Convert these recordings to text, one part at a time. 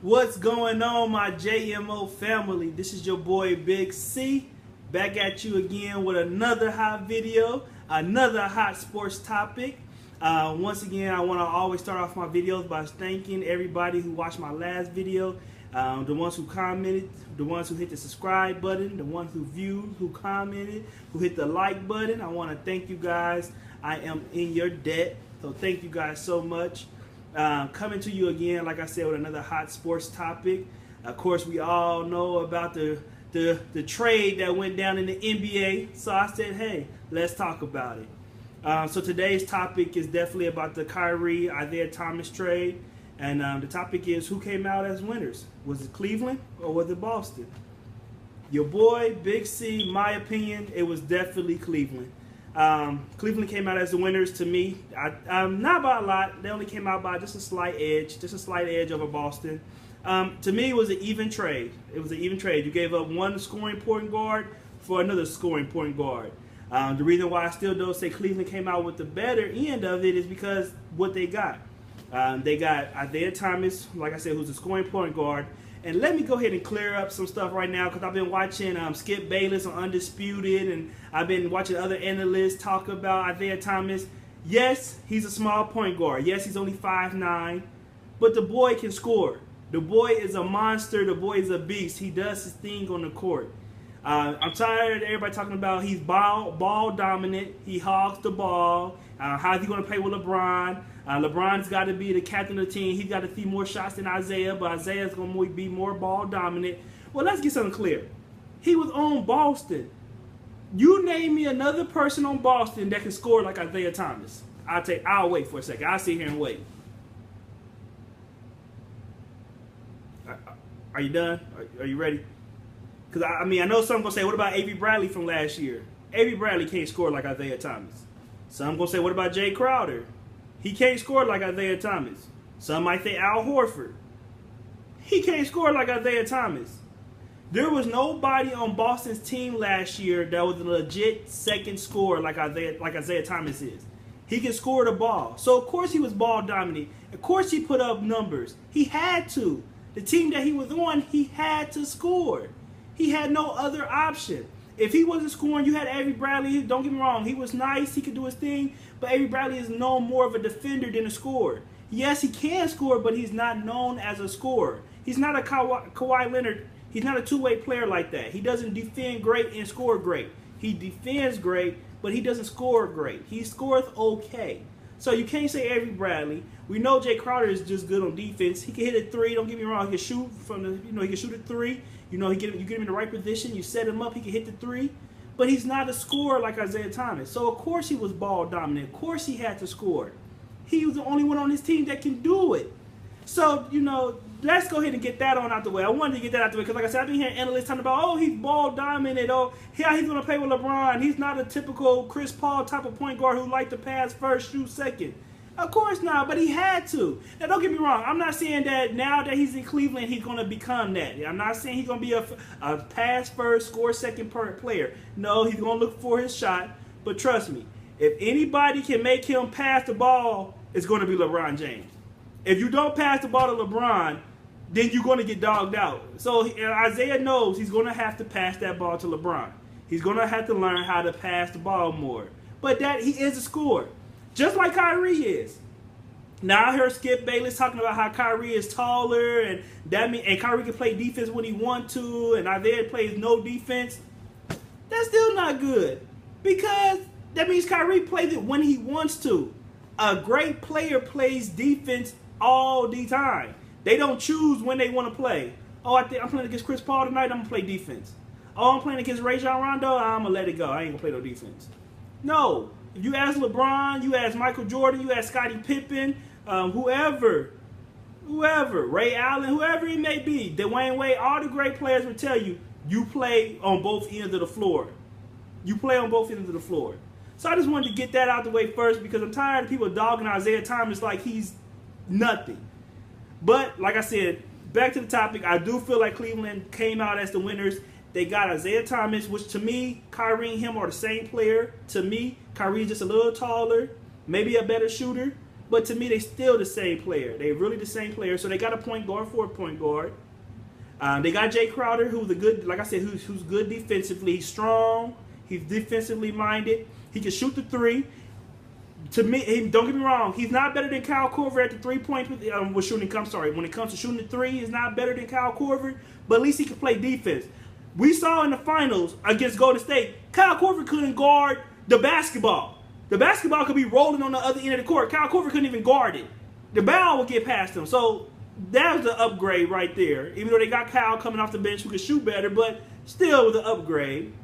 What's going on, my JMO family? This is your boy Big C, back at you again with another hot video, another hot sports topic. Once again, I want to always start off my videos by thanking everybody who watched my last video, the ones who commented, the ones who hit the subscribe button, the ones who viewed, who commented, who hit the like button. I want to thank you guys. I am in your debt, so thank you guys so much. Coming to you again, like I said, with another hot sports topic. Of course, we all know about the trade that went down in the NBA. So I said, hey, let's talk about it. So today's topic is definitely about the Kyrie, Isaiah Thomas trade. And the topic is, who came out as winners? Was it Cleveland or was it Boston? Your boy, Big C, my opinion, it was definitely Cleveland. Cleveland came out as the winners to me. Not by a lot. They only came out by just a slight edge over Boston. To me, it was an even trade. It was an even trade. You gave up one scoring point guard for another scoring point guard. The reason why I still don't say Cleveland came out with the better end of it is because what they got. They got Isaiah Thomas, like I said, who's a scoring point guard. And let me go ahead and clear up some stuff right now, because I've been watching Skip Bayless on Undisputed, and I've been watching other analysts talk about Isaiah Thomas. Yes, he's a small point guard. Yes, he's only 5'9", but the boy can score. The boy is a monster. The boy is a beast. He does his thing on the court. I'm tired of everybody talking about he's ball dominant. He hogs the ball. How's he going to play with LeBron? LeBron's got to be the captain of the team. He's got to see more shots than Isaiah, but Isaiah's going to be more ball dominant. Well, let's get something clear. He was on Boston. You name me another person on Boston that can score like Isaiah Thomas. I'll wait for a second. I'll sit here and wait. Are you done? Are you ready? Because, I know some going to say, what about Avery Bradley from last year? Avery Bradley can't score like Isaiah Thomas. Some going to say, what about Jay Crowder? He can't score like Isaiah Thomas. Some might say Al Horford. He can't score like Isaiah Thomas. There was nobody on Boston's team last year that was a legit second scorer like Isaiah Thomas is. He can score the ball. So, of course, he was ball dominant. Of course, he put up numbers. He had to. The team that he was on, he had to score. He had no other option. If he wasn't scoring, you had Avery Bradley. Don't get me wrong. He was nice. He could do his thing. But Avery Bradley is known more of a defender than a scorer. Yes, he can score, but he's not known as a scorer. He's not a Kawhi Leonard. He's not a two-way player like that. He doesn't defend great and score great. He defends great, but he doesn't score great. He scores okay. So you can't say Avery Bradley. We know Jay Crowder is just good on defense. He can hit a three. Don't get me wrong. He can shoot from the. He can shoot a three. You get him in the right position. You set him up. He can hit the three. But he's not a scorer like Isaiah Thomas. So of course he was ball dominant. Of course he had to score. He was the only one on his team that can do it. So let's go ahead and get that on out the way. I wanted to get that out the way because, like I said, I've been hearing analysts talking about, oh, he's ball dominant. Oh, yeah, he's going to play with LeBron. He's not a typical Chris Paul type of point guard who liked to pass first, shoot second. Of course not, but he had to. Now, don't get me wrong. I'm not saying that now that he's in Cleveland, he's going to become that. I'm not saying he's going to be a pass first, score second player. No, he's going to look for his shot. But trust me, if anybody can make him pass the ball, it's going to be LeBron James. If you don't pass the ball to LeBron, then you're going to get dogged out. So Isaiah knows he's going to have to pass that ball to LeBron. He's going to have to learn how to pass the ball more. But that he is a scorer. Just like Kyrie is. Now I heard Skip Bayless talking about how Kyrie is taller and Kyrie can play defense when he wants to, and Isaiah plays no defense. That's still not good, because that means Kyrie plays it when he wants to. A great player plays defense all the time. They don't choose when they want to play. Oh, I'm playing against Chris Paul tonight. I'm gonna play defense. Oh, I'm playing against Rajon Rondo. I'm gonna let it go. I ain't gonna play no defense. No. If you ask LeBron, you ask Michael Jordan, you ask Scottie Pippen, whoever, Ray Allen, whoever it may be, Dwayne Wade, all the great players will tell you, you play on both ends of the floor. You play on both ends of the floor. So I just wanted to get that out the way first, because I'm tired of people dogging Isaiah Thomas like he's nothing. But like I said, back to the topic, I do feel like Cleveland came out as the winners. They got Isaiah Thomas, which to me, Kyrie and him are the same player. To me, Kyrie is just a little taller, maybe a better shooter. but to me, they still the same player. They're really the same player. So they got a point guard for a point guard. They got Jay Crowder, who's a good, like I said, who's good defensively. He's strong. He's defensively minded. He can shoot the three. To me, don't get me wrong, he's not better than Kyle Korver at the 3-point when shooting comes. Sorry, when it comes to shooting the three, he's not better than Kyle Korver, but at least he can play defense. We saw in the finals against Golden State, Kyle Korver couldn't guard the basketball. The basketball could be rolling on the other end of the court. Kyle Korver couldn't even guard it. The ball would get past him. So that was the upgrade right there. Even though they got Kyle coming off the bench who could shoot better, but still was an upgrade.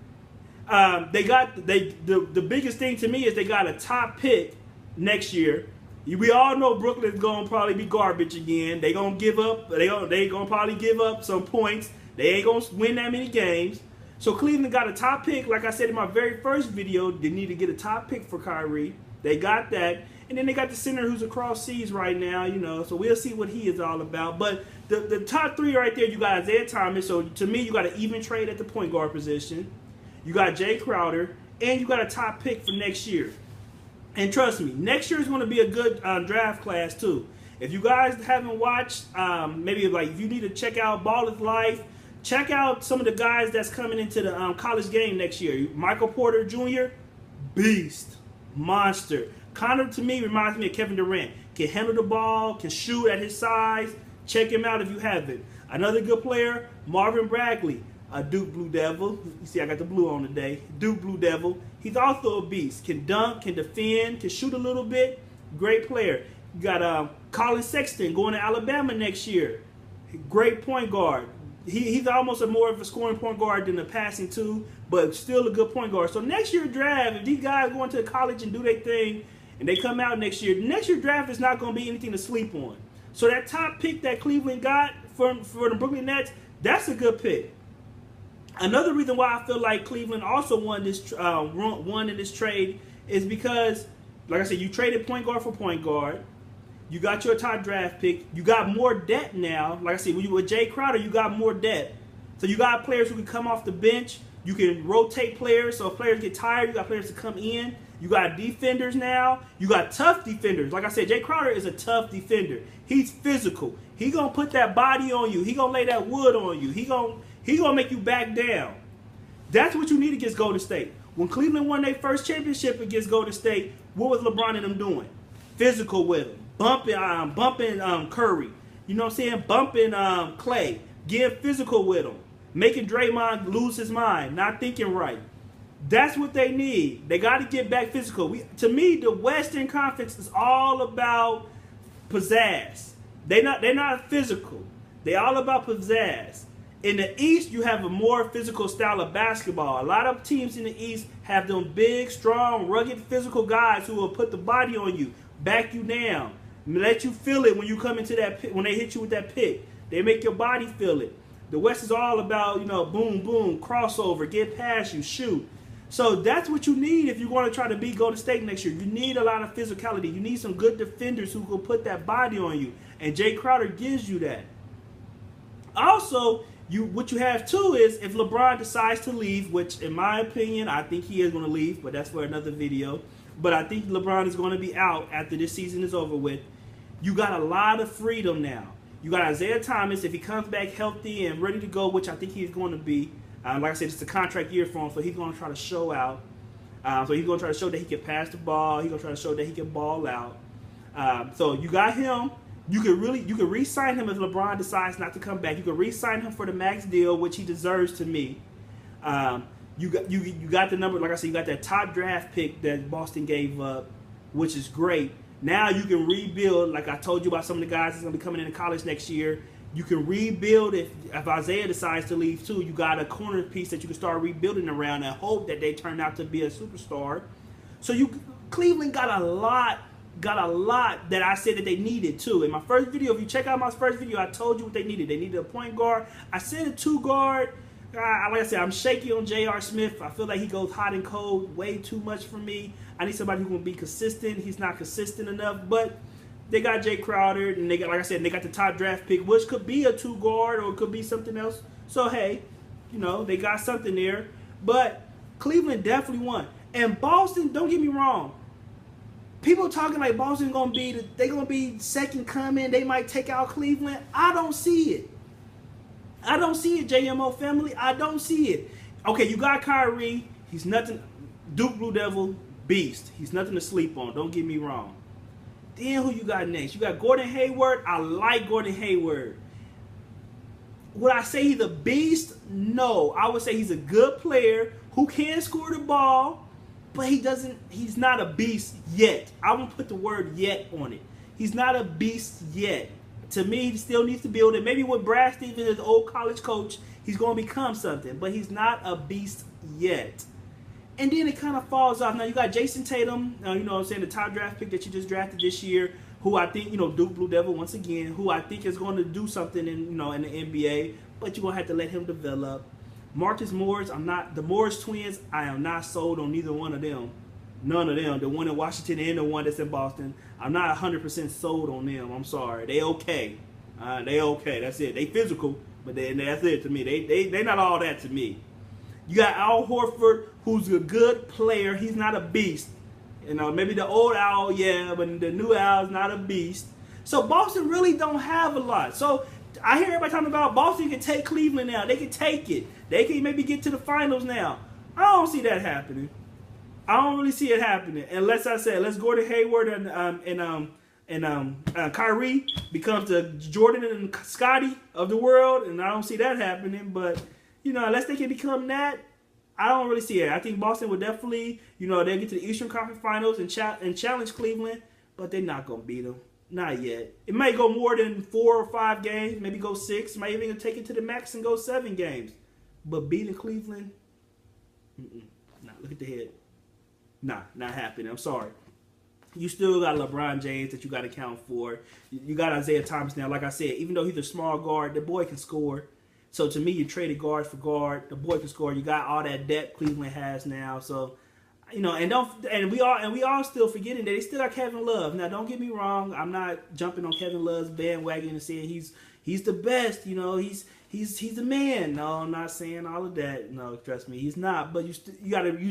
The biggest thing to me is they got a top pick next year. We all know Brooklyn's gonna probably be garbage again. They gonna give up. They gonna probably give up some points. They ain't gonna win that many games. So Cleveland got a top pick. Like I said in my very first video, they need to get a top pick for Kyrie. They got that, and then they got the center who's across seas right now. So we'll see what he is all about. But the top three right there, you got Isaiah Thomas. So to me, you got an even trade at the point guard position. You got Jay Crowder, and you got a top pick for next year. And trust me, next year is going to be a good draft class too. If you guys haven't watched, maybe like if you need to check out Ball is Life, check out some of the guys that's coming into the college game next year. Michael Porter Jr., beast, monster. Kind of to me reminds me of Kevin Durant. Can handle the ball, can shoot at his size. Check him out if you haven't. Another good player, Marvin Bagley. Duke Blue Devil. You see I got the blue on today. Duke Blue Devil. He's also a beast. Can dunk, can defend, can shoot a little bit. Great player. You got Colin Sexton going to Alabama next year. Great point guard. He's almost more of a scoring point guard than a passing too, but still a good point guard. So next year draft, if these guys go into college and do their thing and they come out next year draft is not going to be anything to sleep on. So that top pick that Cleveland got for the Brooklyn Nets, that's a good pick. Another reason why I feel like Cleveland also won in this trade is because, like I said, you traded point guard for point guard. You got your top draft pick. You got more depth now. Like I said, when you with Jay Crowder, you got more depth. So you got players who can come off the bench. You can rotate players. So if players get tired, you got players to come in. You got defenders now. You got tough defenders. Like I said, Jay Crowder is a tough defender. He's physical. He gonna put that body on you. He gonna lay that wood on you. He gonna make you back down. That's what you need against Golden State. When Cleveland won their first championship against Golden State, what was LeBron and them doing? Physical with him. Bumping Curry. You know what I'm saying? Bumping Clay. Getting physical with him. Making Draymond lose his mind. Not thinking right. That's what they need. They got to get back physical. To me, the Western Conference is all about pizzazz. They're not physical. They're all about pizzazz. In the East, you have a more physical style of basketball. A lot of teams in the East have them big, strong, rugged, physical guys who will put the body on you, back you down, let you feel it when you come into that pick, when they hit you with that pick. They make your body feel it. The West is all about, boom, boom, crossover, get past you, shoot. So that's what you need if you're going to try to beat Golden State next year. You need a lot of physicality. You need some good defenders who will put that body on you. And Jay Crowder gives you that. Also, what you have too is if LeBron decides to leave, which in my opinion, I think he is going to leave, but that's for another video. But I think LeBron is going to be out after this season is over with. You got a lot of freedom now. You got Isaiah Thomas, if he comes back healthy and ready to go, which I think he's going to be. Like I said, it's a contract year for him, so he's going to try to show out. So he's going to try to show that he can pass the ball. He's going to try to show that he can ball out. So you got him. You can re-sign him if LeBron decides not to come back. You can re-sign him for the max deal, which he deserves to me. You got the number, like I said, you got that top draft pick that Boston gave up, which is great. Now you can rebuild, like I told you about some of the guys that's going to be coming into college next year. You can rebuild if Isaiah decides to leave too. You got a corner piece that you can start rebuilding around and hope that they turn out to be a superstar. So Cleveland got a lot that I said that they needed too. In my first video, if you check out my first video, I told you what they needed. They needed a point guard. I said a two guard. Like I said, I'm shaky on J.R. Smith. I feel like he goes hot and cold way too much for me. I need somebody who can be consistent. He's not consistent enough, but they got Jay Crowder, and they got, like I said, they got the top draft pick, which could be a two guard or it could be something else. So hey, they got something there. But Cleveland definitely won. And Boston, don't get me wrong, People talking like Boston they gonna be second coming. They might take out Cleveland. I don't see it. I don't see it, JMO family. I don't see it. Okay, you got Kyrie. He's nothing. Duke Blue Devil beast. He's nothing to sleep on. Don't get me wrong. Then who you got next? You got Gordon Hayward. I like Gordon Hayward. Would I say he's a beast? No. I would say he's a good player who can score the ball, but he's not a beast yet. I won't put the word yet on it. He's not a beast yet. To me, he still needs to build it. Maybe with Brad Stevens, his old college coach, he's going to become something, but he's not a beast yet. And then it kind of falls off. Now, you got Jason Tatum, you know what I'm saying, the top draft pick that you just drafted this year, who I think, you know, Duke Blue Devil once again, who I think is going to do something in, you know, in the NBA, but you're going to have to let him develop. Marcus Morris, the Morris twins, I am not sold on neither one of them. None of them. The one in Washington and the one that's in Boston. I'm not 100% sold on them. I'm sorry. They okay. They okay. That's it. They physical, but that's it to me. They not all that to me. You got Al Horford, who's a good player. He's not a beast. You know, maybe the old Al, yeah, but the new Al's not a beast. So Boston really don't have a lot. So I hear everybody talking about Boston can take Cleveland now. They can take it. They can maybe get to the finals now. I don't see that happening. I don't really see it happening unless unless Gordon Hayward and Kyrie becomes the Jordan and Scotty of the world, and I don't see that happening. But you know, unless they can become that, I don't really see it. I think Boston would definitely, you know, they'll get to the Eastern Conference Finals and challenge Cleveland, but they're not gonna beat them. Not yet. It might go more than 4 or 5 games, maybe go 6. Might even take it to the max and go 7 games. But beating Cleveland, nah. Look at the head. Nah, not happening. I'm sorry. You still got LeBron James that you got to count for. You got Isaiah Thomas now. Like I said, even though he's a small guard, the boy can score. So to me, you traded guard for guard. The boy can score. You got all that depth Cleveland has now. So, you know, and we all still forgetting that they still got Kevin Love. Now, don't get me wrong. I'm not jumping on Kevin Love's bandwagon and saying he's the best. You know, he's the man. No, I'm not saying all of that. No, trust me, he's not. But you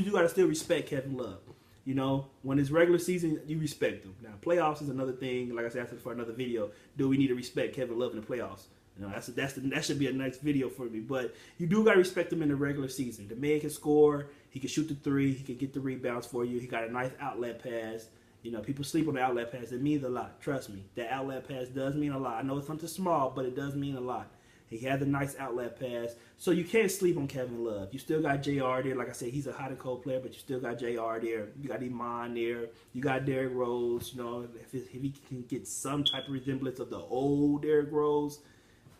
do gotta still respect Kevin Love. You know, when it's regular season, you respect him. Now, playoffs is another thing. Like I said, for another video, do we need to respect Kevin Love in the playoffs? You know, that should be a nice video for me. But you do gotta respect him in the regular season. The man can score. He can shoot the 3. He can get the rebounds for you. He got a nice outlet pass. You know, people sleep on the outlet pass. It means a lot. Trust me, that outlet pass does mean a lot. I know it's something small, but it does mean a lot. He had a nice outlet pass. So you can't sleep on Kevin Love. You still got JR there. Like I said, he's a hot and cold player, but you still got JR there. You got Iman there. You got Derrick Rose. You know, if he can get some type of resemblance of the old Derrick Rose,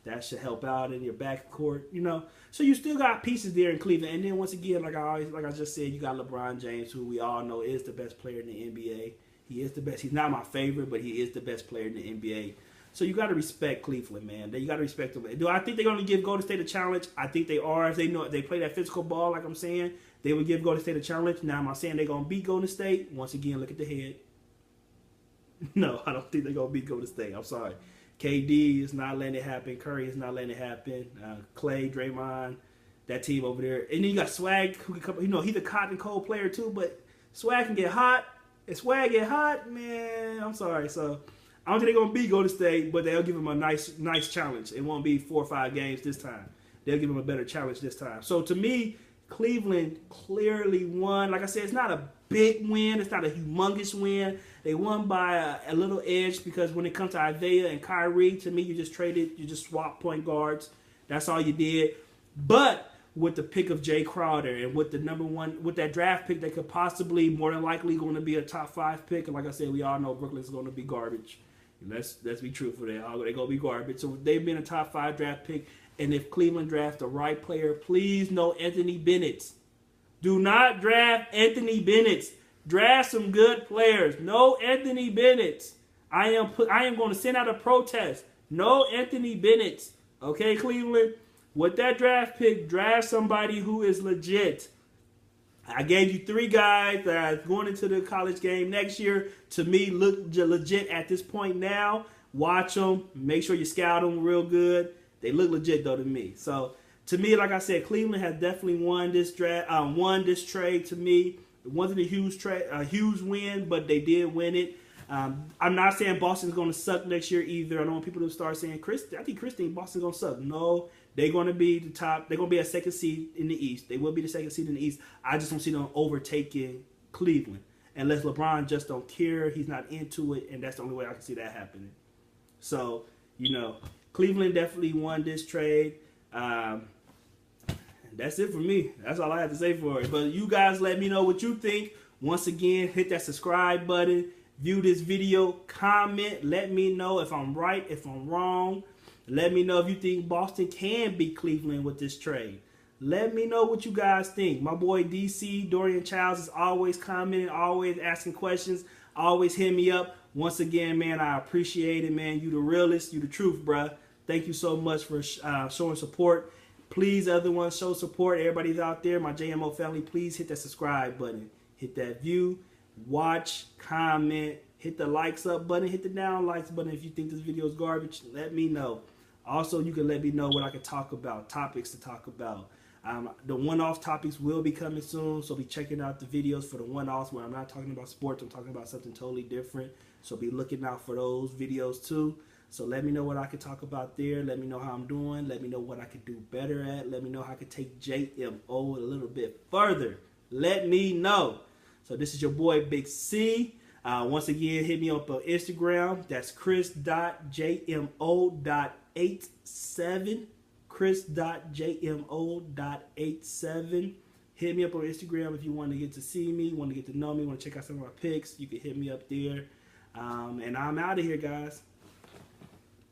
that should help out in your backcourt, you know. So you still got pieces there in Cleveland. And then once again, like I just said, you got LeBron James, who we all know is the best player in the NBA. He is the best. He's not my favorite, but he is the best player in the NBA. So you got to respect Cleveland, man. You got to respect them. Do I think they're going to give Golden State a challenge? I think they are. If they know if they play that physical ball, like I'm saying, they would give Golden State a challenge. Now, am I saying they're going to beat Golden State? Once again, look at the head. No, I don't think they're going to beat Golden State. I'm sorry. KD is not letting it happen. Curry is not letting it happen. Clay, Draymond, that team over there. And then you got Swag, who can come, you know, he's a hot and cold player too, but Swag can get hot. If Swag get hot, man, I'm sorry. So I don't think they're going to beat Golden State, but they'll give him a nice challenge. It won't be 4 or 5 games this time. They'll give him a better challenge this time. So to me, Cleveland clearly won. Like I said, it's not a big win. It's not a humongous win. They won by a little edge because when it comes to Isaiah and Kyrie, to me, you just swapped point guards. That's all you did. But with the pick of Jay Crowder and with the with that draft pick that could possibly, more than likely, going to be a top 5 pick. And like I said, we all know Brooklyn's going to be garbage. Let's be truthful. They're going to be garbage. So they've been a top 5 draft pick. And if Cleveland drafts the right player, please no Anthony Bennett. Do not draft Anthony Bennett. Draft some good players. No Anthony Bennett. I am going to send out a protest. No Anthony Bennett. Okay, Cleveland? With that draft pick, draft somebody who is legit. I gave you 3 guys that are going into the college game next year. To me, look legit at this point now. Watch them. Make sure you scout them real good. They look legit, though, to me. So, to me, like I said, Cleveland has definitely won this trade to me. It wasn't a huge win, but they did win it. I'm not saying Boston's going to suck next year either. I don't want people to start saying, I think Chris thinks Boston's going to suck. No, they're going to be the top. They're going to be a second seed in the East. They will be the second seed in the East. I just don't see them overtaking Cleveland. Unless LeBron just don't care. He's not into it, and that's the only way I can see that happening. So, Cleveland definitely won this trade. That's it for me. That's all I have to say for it. But you guys let me know what you think. Once again, hit that subscribe button. View this video. Comment. Let me know if I'm right, if I'm wrong. Let me know if you think Boston can beat Cleveland with this trade. Let me know what you guys think. My boy DC, Dorian Childs, is always commenting, always asking questions, always hit me up. Once again, man, I appreciate it, man. You the realest. You the truth, bruh. Thank you so much for showing support. Please, everyone, show support. Everybody's out there, my JMO family, please hit that subscribe button. Hit that view, watch, comment, hit the likes up button, hit the down likes button. If you think this video is garbage, let me know. Also, you can let me know what I can talk about, topics to talk about. The one-off topics will be coming soon, so be checking out the videos for the one-offs where I'm not talking about sports, I'm talking about something totally different. So be looking out for those videos too. So let me know what I can talk about there. Let me know how I'm doing. Let me know what I could do better at. Let me know how I could take JMO a little bit further. Let me know. So this is your boy Big C. Once again, hit me up on Instagram. That's chris.jmo.87. chris.jmo.87. Hit me up on Instagram if you want to get to see me, want to get to know me, want to check out some of my pics. You can hit me up there. And I'm out of here, guys.